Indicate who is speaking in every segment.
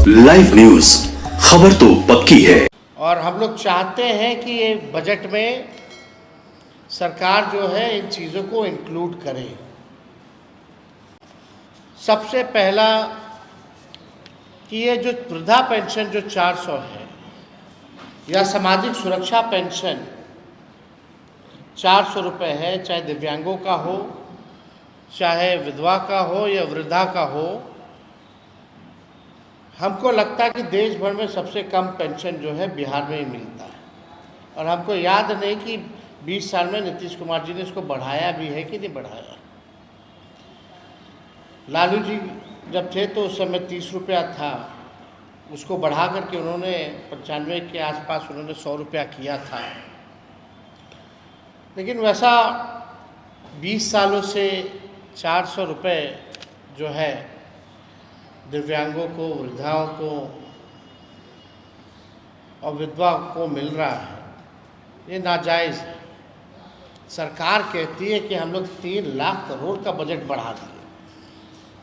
Speaker 1: Live news, खबर तो पक्की है।
Speaker 2: और हम लोग चाहते हैं कि ये बजट में सरकार जो है इन चीज़ों को इंक्लूड करे। सबसे पहला कि ये जो वृद्धा पेंशन जो 400 है या सामाजिक सुरक्षा पेंशन 400 रुपये है, चाहे दिव्यांगों का हो, चाहे विधवा का हो या वृद्धा का हो, हमको लगता है कि देश भर में सबसे कम पेंशन जो है बिहार में ही मिलता है। और हमको याद नहीं कि 20 साल में नीतीश कुमार जी ने इसको बढ़ाया भी है कि नहीं बढ़ाया। लालू जी जब थे तो उस समय 30 रुपया था, उसको बढ़ा करके उन्होंने 95 के आसपास उन्होंने 100 रुपया किया था। लेकिन वैसा 20 सालों से 400 रुपये जो है दिव्यांगों को, वृद्धाओं को और विधवा को मिल रहा है, ये नाजायज़ है। सरकार कहती है कि हम लोग 3 लाख करोड़ का बजट बढ़ा दिए।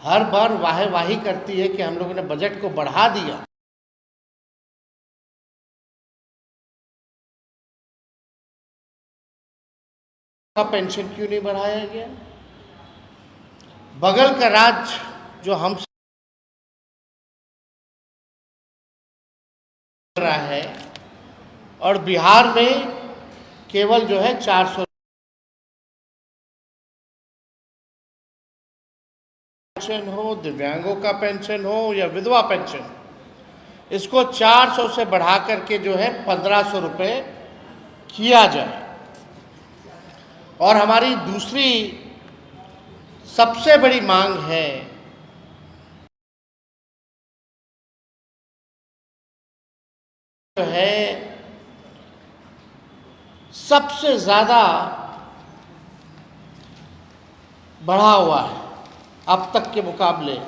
Speaker 2: हर बार वाही करती है कि हम लोगों ने बजट को बढ़ा दिया। का पेंशन क्यों नहीं बढ़ाया गया? बगल का राज्य जो हम रहा है और बिहार में केवल जो है 400 पेंशन हो, दिव्यांगों का पेंशन हो या विधवा पेंशन, इसको 400 से बढ़ा करके जो है 1500 रुपये किया जाए। और हमारी दूसरी सबसे बड़ी मांग है सबसे ज़्यादा बढ़ा हुआ है अब तक के मुकाबले।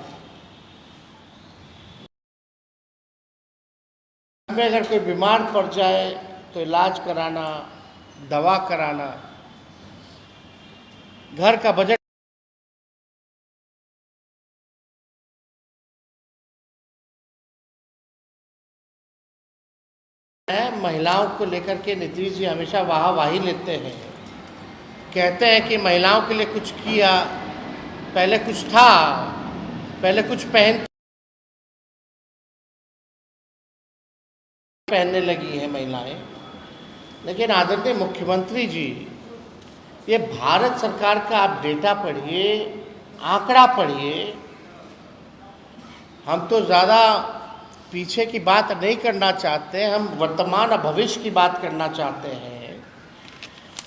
Speaker 2: में अगर कोई बीमार पड़ जाए तो इलाज कराना, दवा कराना, घर का बजट है। महिलाओं को लेकर के नीतीश जी हमेशा वाही लेते हैं, कहते हैं कि महिलाओं के लिए कुछ किया, पहले कुछ था, पहले कुछ पहनने लगी हैं महिलाएं। लेकिन आदरणीय मुख्यमंत्री जी, ये भारत सरकार का आप डेटा पढ़िए, आंकड़ा पढ़िए। हम तो ज़्यादा पीछे की बात नहीं करना चाहते, हम वर्तमान और भविष्य की बात करना चाहते हैं।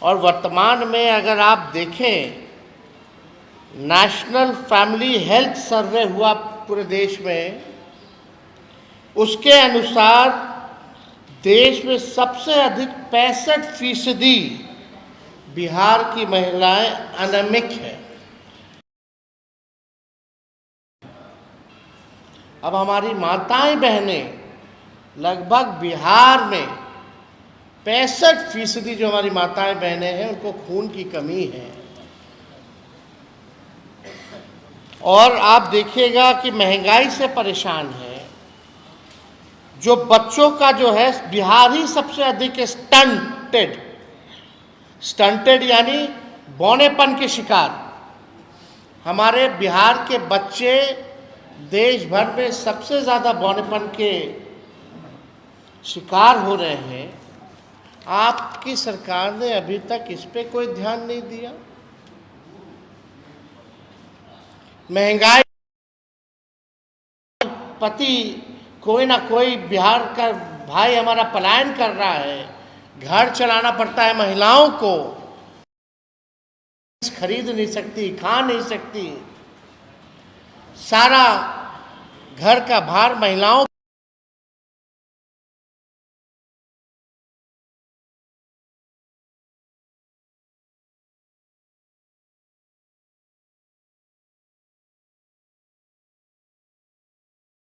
Speaker 2: और वर्तमान में अगर आप देखें, नेशनल फैमिली हेल्थ सर्वे हुआ पूरे देश में, उसके अनुसार देश में सबसे अधिक 65% बिहार की महिलाएं अनमिक है। अब हमारी माताएं बहनें लगभग बिहार में 65% जो हमारी माताएं बहनें हैं उनको खून की कमी है। और आप देखिएगा कि महंगाई से परेशान है। जो बच्चों का जो है बिहार ही सबसे अधिक स्टंटेड यानी बौनेपन के शिकार। हमारे बिहार के बच्चे देश भर में सबसे ज़्यादा बौनेपन के शिकार हो रहे हैं। आपकी सरकार ने अभी तक इस पे कोई ध्यान नहीं दिया। महंगाई, पति कोई ना कोई बिहार का भाई हमारा पलायन कर रहा है, घर चलाना पड़ता है महिलाओं को, खरीद नहीं सकती, खा नहीं सकती, सारा घर का भार महिलाओं।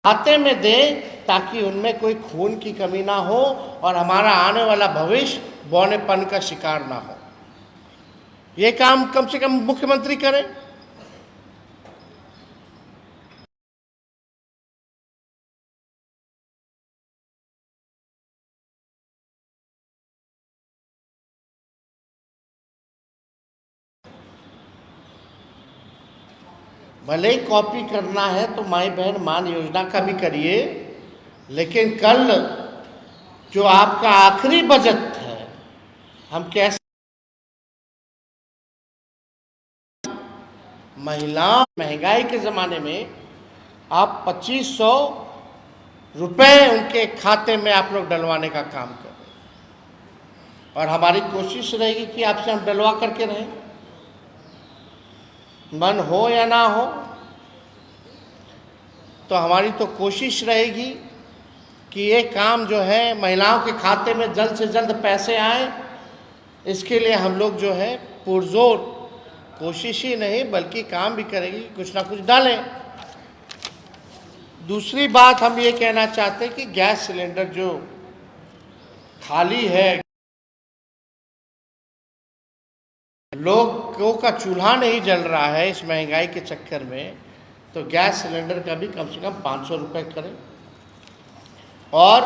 Speaker 2: खाते में दें ताकि उनमें कोई खून की कमी ना हो और हमारा आने वाला भविष्य बौनेपन का शिकार ना हो। ये काम कम से कम मुख्यमंत्री करें। भले ही कॉपी करना है तो माई बहन मान योजना का भी करिए, लेकिन कल जो आपका आखिरी बजट है, हम कैसे महिला महंगाई के ज़माने में आप 2500 रुपये उनके खाते में आप लोग डलवाने का काम कर रहे हैं, और हमारी कोशिश रहेगी कि आपसे हम डलवा करके रहें, मन हो या ना हो। तो हमारी तो कोशिश रहेगी कि ये काम जो है महिलाओं के खाते में जल्द से जल्द पैसे आए, इसके लिए हम लोग जो है पुरजोर कोशिश ही नहीं बल्कि काम भी करेंगे, कुछ ना कुछ डालें। दूसरी बात हम ये कहना चाहते हैं कि गैस सिलेंडर जो खाली है, लोगों का चूल्हा नहीं जल रहा है इस महंगाई के चक्कर में, तो गैस सिलेंडर का भी कम से कम 500 रुपये करें। और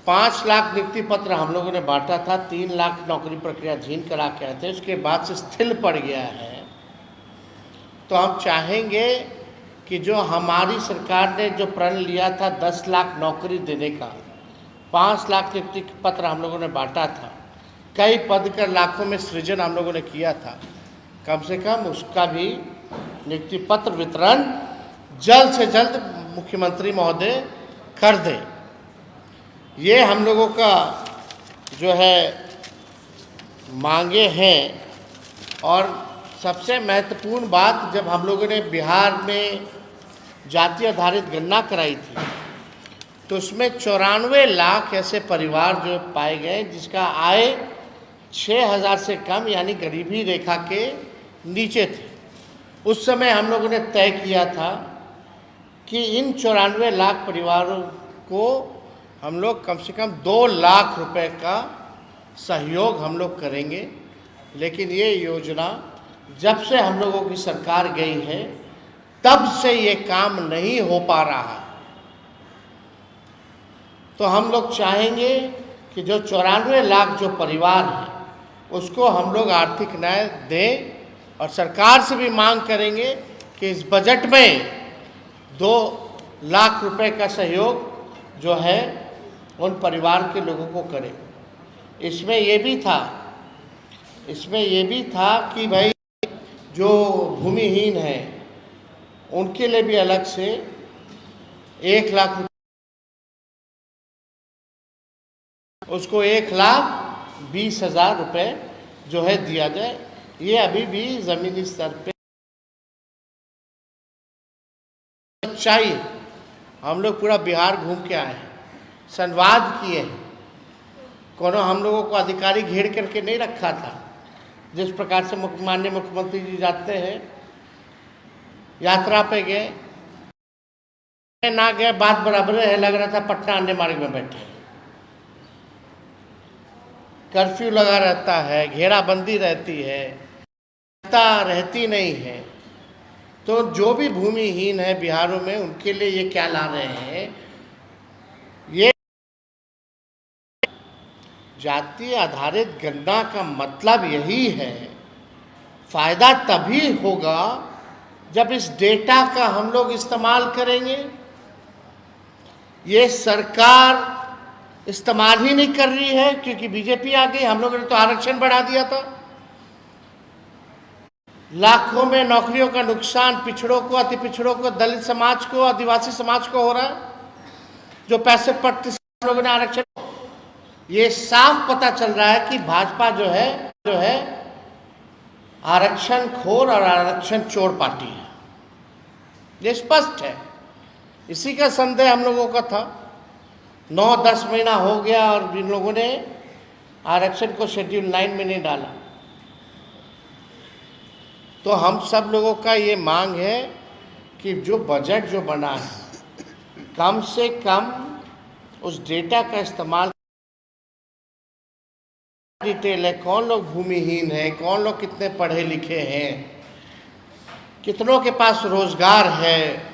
Speaker 2: 5 लाख नियुक्ति पत्र हम लोगों ने बांटा था, 3 लाख नौकरी प्रक्रिया अधीन करा के आए थे, उसके बाद से स्थिर पड़ गया है। तो हम चाहेंगे कि जो हमारी सरकार ने जो प्रण लिया था 10 लाख नौकरी देने का, 5 लाख नियुक्ति पत्र हम लोगों ने बांटा था, कई पद कर लाखों में सृजन हम लोगों ने किया था, कम से कम उसका भी नियुक्ति पत्र वितरण जल्द से जल्द मुख्यमंत्री महोदय कर दें। ये हम लोगों का जो है मांगे हैं। और सबसे महत्वपूर्ण बात, जब हम लोगों ने बिहार में जाति आधारित गणना कराई थी तो उसमें 94 लाख ऐसे परिवार जो पाए गए जिसका आय 6000 से कम यानी गरीबी रेखा के नीचे थे। उस समय हम लोगों ने तय किया था कि इन 94 लाख परिवारों को हम लोग कम से कम 2 लाख रुपए का सहयोग हम लोग करेंगे। लेकिन ये योजना जब से हम लोगों की सरकार गई है तब से ये काम नहीं हो पा रहा है। तो हम लोग चाहेंगे कि जो 94 लाख जो परिवार हैं उसको हम लोग आर्थिक न्याय दें, और सरकार से भी मांग करेंगे कि इस बजट में 2 लाख रुपए का सहयोग जो है उन परिवार के लोगों को करें। इसमें ये भी था कि भाई जो भूमिहीन है उनके लिए भी अलग से 1 लाख, उसको 1,20,000 रुपये जो है दिया जाए। ये अभी भी ज़मीनी स्तर पे चाहिए। हम लोग पूरा बिहार घूम के आए हैं, संवाद किए हैं, कोनो हम लोगों को अधिकारी घेर करके नहीं रखा था। जिस प्रकार से माननीय मुख्यमंत्री जी जाते हैं, यात्रा पे गए ना गए बात बराबर है, लग रहा था पटना अन्य मार्ग में बैठे। कर्फ्यू लगा रहता है, घेराबंदी रहती है, रहती नहीं है। तो जो भी भूमिहीन है बिहारों में उनके लिए ये क्या ला रहे हैं, ये जाति आधारित गणना का मतलब यही है। फायदा तभी होगा जब इस डेटा का हम लोग इस्तेमाल करेंगे। ये सरकार इस्तेमाल ही नहीं कर रही है क्योंकि बीजेपी आ गई। हम लोगों ने तो आरक्षण बढ़ा दिया था, लाखों में नौकरियों का नुकसान पिछड़ों को, अति पिछड़ों को, दलित समाज को, आदिवासी समाज को हो रहा है। जो 65% लोगों ने आरक्षण, ये साफ पता चल रहा है कि भाजपा जो है आरक्षण खोर और आरक्षण चोर पार्टी है। ये स्पष्ट है। इसी का संदेह हम लोगों का था। 9-10 महीना हो गया और इन लोगों ने आरक्षण को शेड्यूल 9 में नहीं डाला। तो हम सब लोगों का ये मांग है कि जो बजट जो बना है कम से कम उस डेटा का इस्तेमाल, डिटेल है, कौन लोग भूमिहीन है, कौन लोग कितने पढ़े लिखे हैं, कितनों के पास रोजगार है,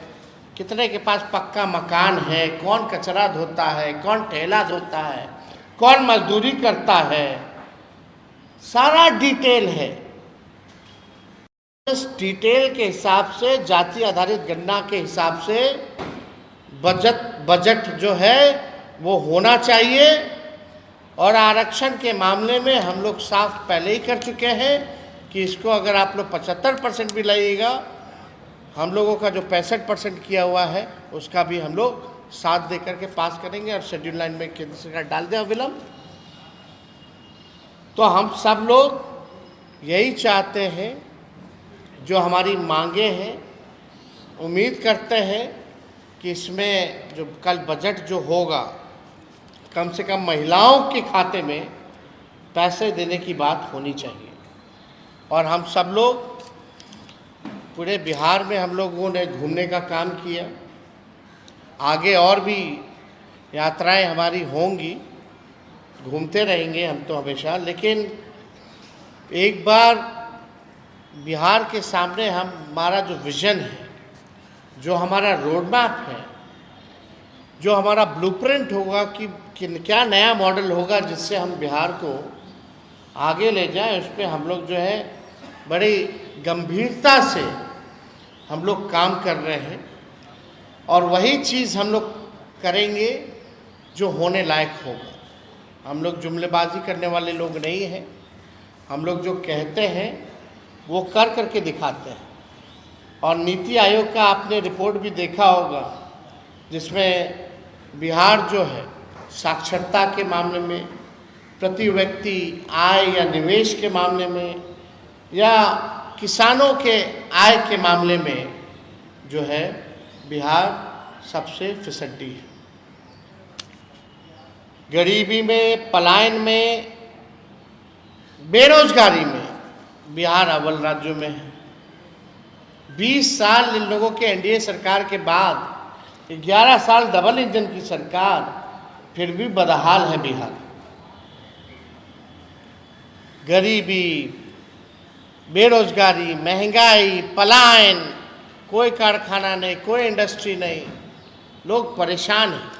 Speaker 2: कितने के पास पक्का मकान है, कौन कचरा धोता है, कौन ठेला धोता है, कौन मजदूरी करता है, सारा डिटेल है। डिटेल के हिसाब से, जाति आधारित गणना के हिसाब से बजट जो है वो होना चाहिए। और आरक्षण के मामले में हम लोग साफ पहले ही कर चुके हैं कि इसको अगर आप लोग 75% भी लाइएगा, हम लोगों का जो 65% किया हुआ है उसका भी हम लोग साथ दे करके पास करेंगे और शेड्यूल लाइन में केंद्र सरकार डाल दे अविलंब। तो हम सब लोग यही चाहते हैं, जो हमारी मांगे हैं, उम्मीद करते हैं कि इसमें जो कल बजट जो होगा, कम से कम महिलाओं के खाते में पैसे देने की बात होनी चाहिए। और हम सब लोग पूरे बिहार में हम लोगों ने घूमने का काम किया, आगे और भी यात्राएं हमारी होंगी, घूमते रहेंगे हम तो हमेशा। लेकिन एक बार बिहार के सामने हमारा जो विज़न है, जो हमारा रोड मैप है, जो हमारा ब्लूप्रिंट होगा कि क्या नया मॉडल होगा जिससे हम बिहार को आगे ले जाएं, उस पर हम लोग जो है बड़ी गंभीरता से हम लोग काम कर रहे हैं। और वही चीज़ हम लोग करेंगे जो होने लायक होगा। हम लोग जुमलेबाजी करने वाले लोग नहीं हैं। हम लोग जो कहते हैं वो कर करके दिखाते हैं। और नीति आयोग का आपने रिपोर्ट भी देखा होगा, जिसमें बिहार जो है साक्षरता के मामले में, प्रति व्यक्ति आय या निवेश के मामले में, या किसानों के आय के मामले में जो है बिहार सबसे फिसड्डी है। गरीबी में, पलायन में, बेरोजगारी में बिहार अव्वल राज्यों में है। 20 साल इन लोगों के एनडीए सरकार के बाद 11 साल डबल इंजन की सरकार, फिर भी बदहाल है बिहार। गरीबी, बेरोजगारी, महंगाई, पलायन, कोई कारखाना नहीं, कोई इंडस्ट्री नहीं, लोग परेशान हैं।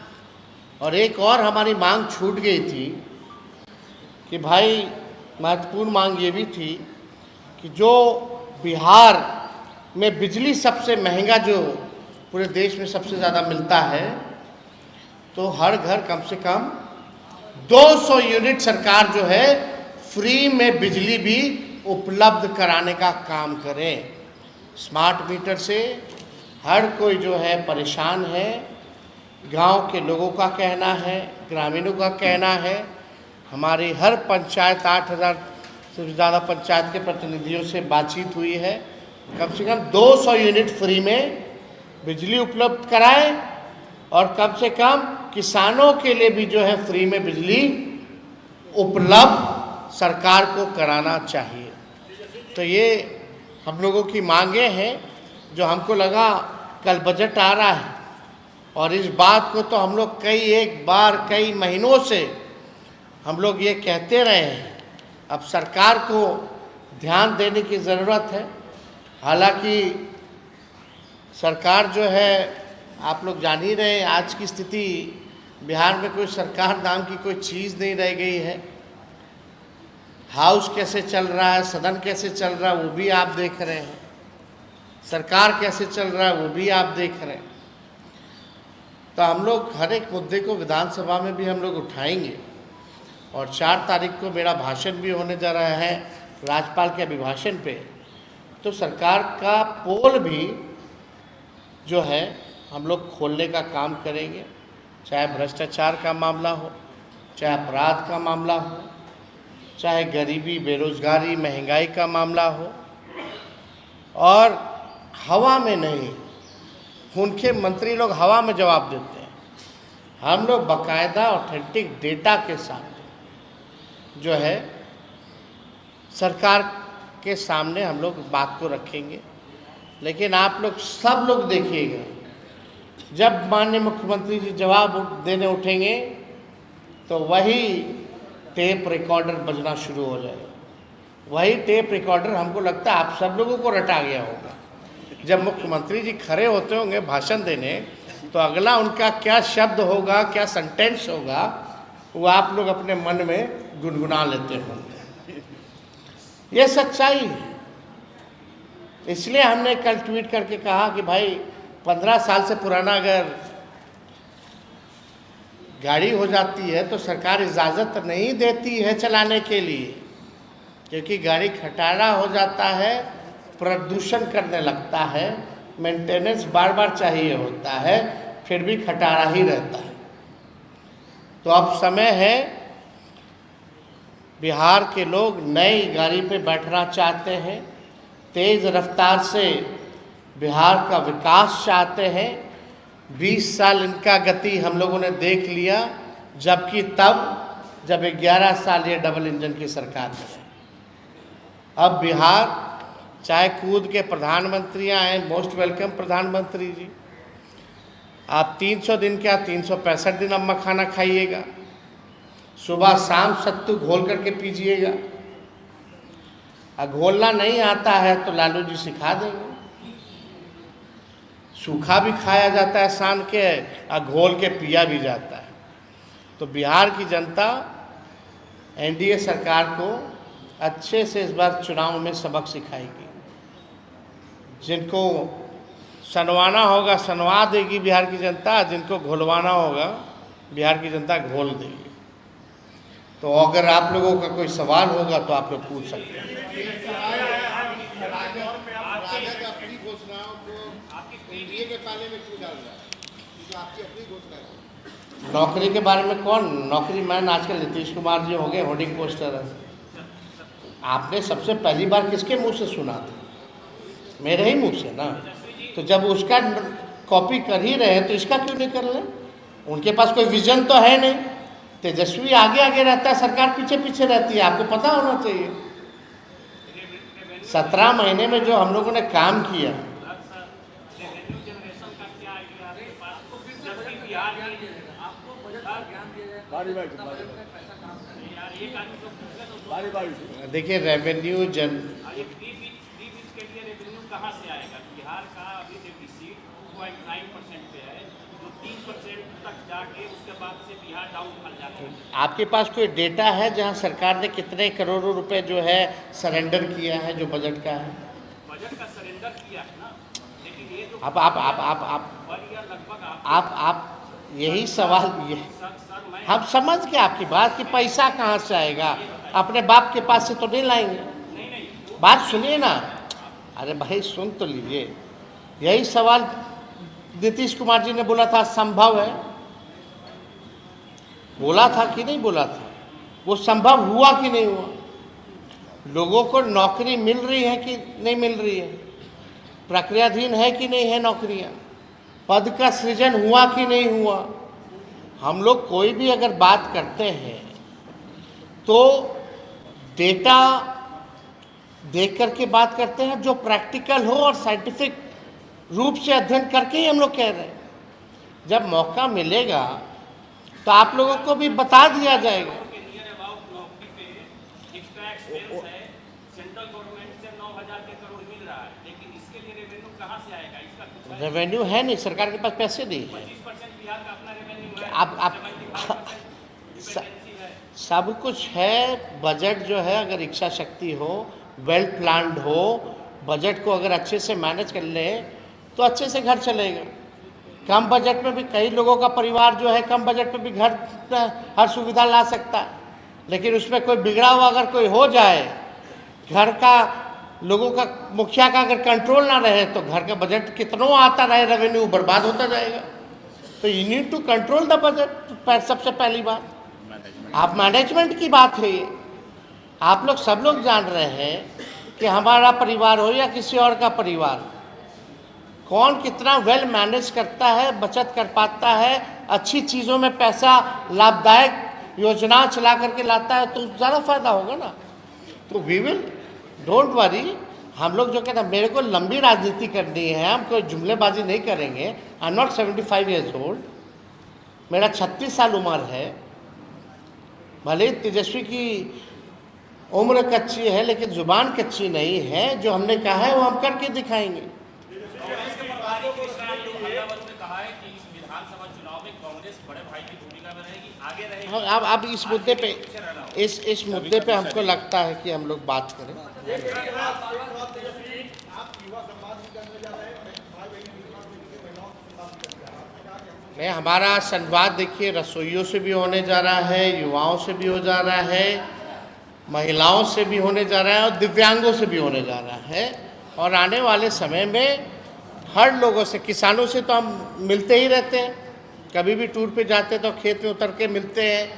Speaker 2: और एक और हमारी मांग छूट गई थी कि भाई, महत्वपूर्ण मांग ये भी थी कि जो बिहार में बिजली सबसे महंगा, जो पूरे देश में सबसे ज़्यादा मिलता है, तो हर घर कम से कम 200 यूनिट सरकार जो है फ्री में बिजली भी उपलब्ध कराने का काम करें। स्मार्ट मीटर से हर कोई जो है परेशान है। गांव के लोगों का कहना है, ग्रामीणों का कहना है। हमारी हर पंचायत, 8000 से ज़्यादा पंचायत के प्रतिनिधियों से बातचीत हुई है, कम से कम 200 यूनिट फ्री में बिजली उपलब्ध कराएं। और कम से कम किसानों के लिए भी जो है फ्री में बिजली उपलब्ध सरकार को कराना चाहिए। तो ये हम लोगों की मांगे हैं, जो हमको लगा कल बजट आ रहा है, और इस बात को तो हम लोग कई महीनों से हम लोग ये कहते रहे हैं। अब सरकार को ध्यान देने की ज़रूरत है। हालांकि सरकार जो है, आप लोग जान ही रहे हैं, आज की स्थिति बिहार में कोई सरकार नाम की कोई चीज़ नहीं रह गई है। हाउस कैसे चल रहा है, सदन कैसे चल रहा है, वो भी आप देख रहे हैं। सरकार कैसे चल रहा है, वो भी आप देख रहे हैं। तो हम लोग हर एक मुद्दे को विधानसभा में भी हम लोग उठाएंगे। और 4 तारीख को मेरा भाषण भी होने जा रहा है राज्यपाल के अभिभाषण पे। तो सरकार का पोल भी जो है हम लोग खोलने का काम करेंगे, चाहे भ्रष्टाचार का मामला हो, चाहे अपराध का मामला हो, चाहे गरीबी, बेरोजगारी, महंगाई का मामला हो। और हवा में नहीं, उनके मंत्री लोग हवा में जवाब देते हैं। हम लोग बाकायदा ऑथेंटिक डेटा के साथ जो है सरकार के सामने हम लोग बात को रखेंगे। लेकिन आप लोग सब लोग देखिएगा, जब माननीय मुख्यमंत्री जी जवाब देने उठेंगे तो वही टेप रिकॉर्डर बजना शुरू हो जाएगा। वही टेप रिकॉर्डर हमको लगता है आप सब लोगों को रटा गया होगा। जब मुख्यमंत्री जी खड़े होते होंगे भाषण देने, तो अगला उनका क्या शब्द होगा, क्या सेंटेंस होगा, वो आप लोग अपने मन में गुनगुना लेते होंगे। ये सच्चाई है। इसलिए हमने कल ट्वीट करके कहा कि भाई 15 साल से पुराना अगर गाड़ी हो जाती है तो सरकार इजाज़त नहीं देती है चलाने के लिए, क्योंकि गाड़ी खटारा हो जाता है, प्रदूषण करने लगता है, मेंटेनेंस बार बार चाहिए होता है, फिर भी खटारा ही रहता है। तो अब समय है, बिहार के लोग नई गाड़ी पे बैठना चाहते हैं, तेज़ रफ्तार से बिहार का विकास चाहते हैं। 20 साल इनका गति हम लोगों ने देख लिया, जबकि तब जब 11 साल ये डबल इंजन की सरकार में है। अब बिहार चाहे कूद के प्रधानमंत्री आए, मोस्ट वेलकम प्रधानमंत्री जी, आप 300 दिन क्या 365 दिन अब मखाना खाइएगा, सुबह शाम सत्तू घोल करके पीजिएगा। घोलना नहीं आता है तो लालू जी सिखा देंगे। सूखा भी खाया जाता है शाम के, और घोल के पिया भी जाता है। तो बिहार की जनता एनडीए सरकार को अच्छे से इस बार चुनाव में सबक सिखाएगी। जिनको सनवाना होगा सनवा देगी बिहार की जनता, जिनको घोलवाना होगा बिहार की जनता घोल देगी। तो अगर आप लोगों का कोई सवाल होगा तो आप लोग पूछ सकते हैं। नौकरी के बारे में कौन नौकरी मैन? आजकल नीतीश कुमार जी हो गए होर्डिंग पोस्टर है। आपने सबसे पहली बार किसके मुंह से सुना था? मेरे ही मुंह से ना। तो जब उसका कॉपी कर ही रहे हैं तो इसका क्यों नहीं कर लें? उनके पास कोई विजन तो है नहीं। तेजस्वी आगे आगे रहता है, सरकार पीछे पीछे रहती है, आपको पता होना चाहिए। 17 महीने में जो हम लोगों ने काम किया, देखिए रेवेन्यू
Speaker 3: कहाँ से आएगा? बिहार का अभी डेफिसिट 2.9% पे है, जो 3% तक जाके उसके बाद से बिहार डाउनफॉल जाता है।
Speaker 2: आपके पास कोई डेटा है जहां सरकार ने कितने करोड़ों रुपए जो है सरेंडर किया है, जो बजट का है?
Speaker 3: बजट का सरेंडर किया है ना, लेकिन ये जो
Speaker 2: लगभग आप यही सवाल ये हम समझ के आपकी बात कि पैसा कहाँ से आएगा, अपने बाप के पास से तो नहीं लाएंगे। बात सुनिए ना, अरे भाई सुन तो लीजिए। यही सवाल नीतीश कुमार जी ने बोला था, संभव है, बोला था कि नहीं बोला था? वो संभव हुआ कि नहीं हुआ? लोगों को नौकरी मिल रही है कि नहीं मिल रही है? प्रक्रियाधीन है कि नहीं है नौकरियां? पद का सृजन हुआ कि नहीं हुआ? हम लोग कोई भी अगर बात करते हैं तो डेटा देख करके बात करते हैं, जो प्रैक्टिकल हो और साइंटिफिक रूप से अध्ययन करके ही हम लोग कह रहे हैं। जब मौका मिलेगा तो आप लोगों को भी बता दिया जाएगा। रेवेन्यू है नहीं, सरकार के पास पैसे नहीं है। आप सब कुछ है। बजट जो है, अगर इच्छा शक्ति हो, वेल प्लान्ड हो, बजट को अगर अच्छे से मैनेज कर ले तो अच्छे से घर चलेगा। कम बजट में भी कई लोगों का परिवार जो है कम बजट में भी घर हर सुविधा ला सकता है, लेकिन उसमें कोई बिगड़ा हुआ अगर कोई हो जाए, घर का लोगों का मुखिया का अगर कंट्रोल ना रहे तो घर का बजट कितनों आता रहे, रेवेन्यू बर्बाद होता जाएगा। तो you need to control the budget. सबसे पहली बात आप मैनेजमेंट की बात है। ये आप लोग सब लोग जान रहे हैं कि हमारा परिवार हो या किसी और का परिवार, कौन कितना वेल मैनेज करता है, बचत कर पाता है, अच्छी चीज़ों में पैसा लाभदायक योजना चला करके लाता है, तो ज़्यादा फायदा होगा ना। तो वी विल डोंट वरी। हम लोग जो कहते हैं मेरे को लंबी राजनीति करनी है, हम कोई जुमलेबाजी नहीं करेंगे। I am not 75 years old, मेरा 36 साल उम्र है। भले तेजस्वी की उम्र कच्ची है लेकिन जुबान कच्ची नहीं है। जो हमने कहा है वो हम करके दिखाएंगे। अब इस मुद्दे पे इस मुद्दे पे हमको लगता है कि हम लोग बात करें। नहीं, हमारा संवाद देखिए रसोइयों से भी होने जा रहा है, युवाओं से भी हो जा रहा है, महिलाओं से भी होने जा रहा है और दिव्यांगों से भी होने जा रहा है। और आने वाले समय में हर लोगों से, किसानों से तो हम मिलते ही रहते हैं, कभी भी टूर पे जाते हैं तो खेत में उतर के मिलते हैं,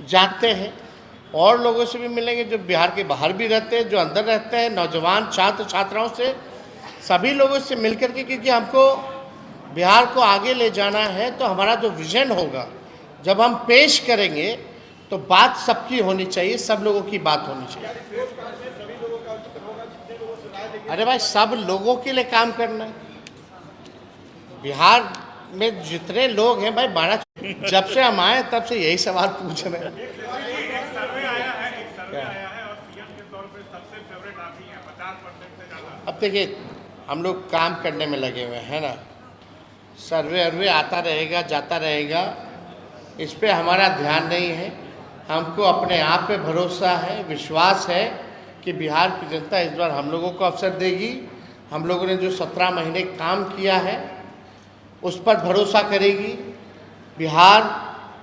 Speaker 2: जाते हैं। और लोगों से भी मिलेंगे जो बिहार के बाहर भी रहते हैं, जो अंदर रहते हैं, नौजवान छात्र छात्राओं से, सभी लोगों से मिलकर के, क्योंकि हमको बिहार को आगे ले जाना है। तो हमारा जो विजन होगा जब हम पेश करेंगे तो बात सबकी होनी चाहिए, सब लोगों की बात होनी चाहिए। अरे भाई, सब लोगों के लिए काम करना है। बिहार में जितने लोग हैं भाई, बारह जब से हम आए तब से यही सवाल पूछ रहे हैं। अब देखिए, हम लोग काम करने में लगे हुए हैं ना, सर्वे आता रहेगा, जाता रहेगा, इस पे हमारा ध्यान नहीं है। हमको अपने आप पे भरोसा है, विश्वास है कि बिहार की जनता इस बार हम लोगों को अवसर देगी। हम लोगों ने जो 17 महीने काम किया है उस पर भरोसा करेगी। बिहार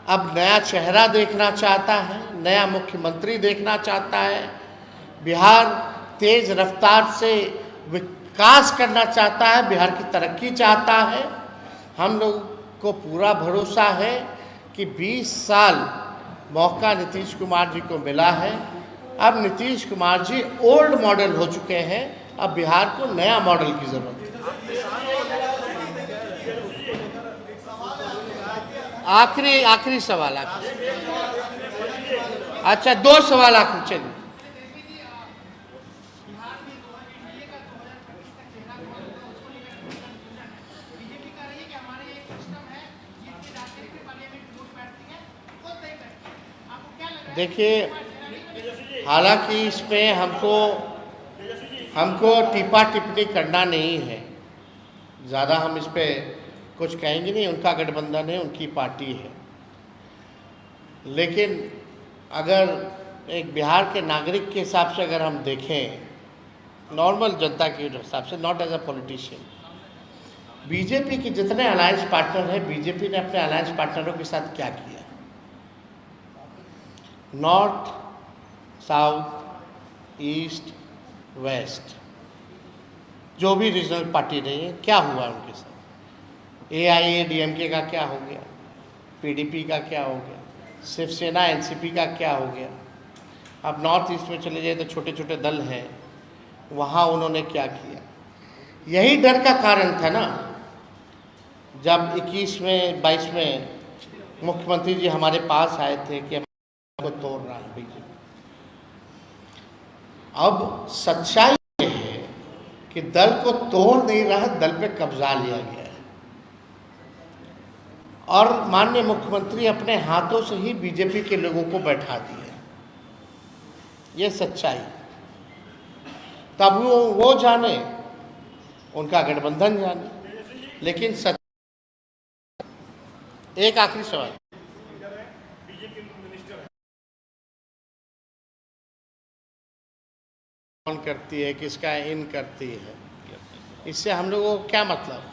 Speaker 2: अब नया चेहरा देखना चाहता है, नया मुख्यमंत्री देखना चाहता है। बिहार तेज रफ्तार से विकास करना चाहता है, बिहार की तरक्की चाहता है। हम लोग को पूरा भरोसा है कि 20 साल मौका नीतीश कुमार जी को मिला है। अब नीतीश कुमार जी ओल्ड मॉडल हो चुके हैं, अब बिहार को नया मॉडल की जरूरत है। आखिरी सवाल अच्छा, 2 सवाल आखिरी, चलिए। देखिए, हालांकि इसमें हमको टिप्पा टिप्पणी करना नहीं है, ज़्यादा हम इस पे कुछ कहेंगे नहीं। उनका गठबंधन है, उनकी पार्टी है। लेकिन अगर एक बिहार के नागरिक के हिसाब से अगर हम देखें, नॉर्मल जनता के हिसाब से, not as a politician, BJP के जितने अलायंस पार्टनर हैं, बीजेपी ने अपने अलायंस पार्टनरों के साथ क्या किया? नॉर्थ, साउथ, ईस्ट, वेस्ट, जो भी रीजनल पार्टी रही है, क्या हुआ उनके साथ? AIADMK का क्या हो गया? PDP का क्या हो गया? शिवसेना NCP का क्या हो गया? अब नॉर्थ ईस्ट में चले जाए तो छोटे छोटे दल हैं, वहाँ उन्होंने क्या किया? यही डर का कारण था ना, जब 21 में 22 में मुख्यमंत्री जी हमारे पास आए थे कि को तोड़ रहा है बीजेपी। अब सच्चाई ये है कि दल को तोड़ नहीं रहा, दल पे कब्जा लिया गया है और माननीय मुख्यमंत्री अपने हाथों से ही बीजेपी के लोगों को बैठा दिए। ये सच्चाई, तब वो जाने, उनका गठबंधन जाने। लेकिन एक आखिरी सवाल, कौन करती है, किसका इन करती है, इससे हम लोगों को क्या मतलब?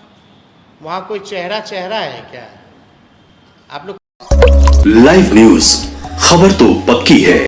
Speaker 2: वहाँ कोई चेहरा है क्या? आप लोग
Speaker 1: लाइव न्यूज, खबर तो पक्की है।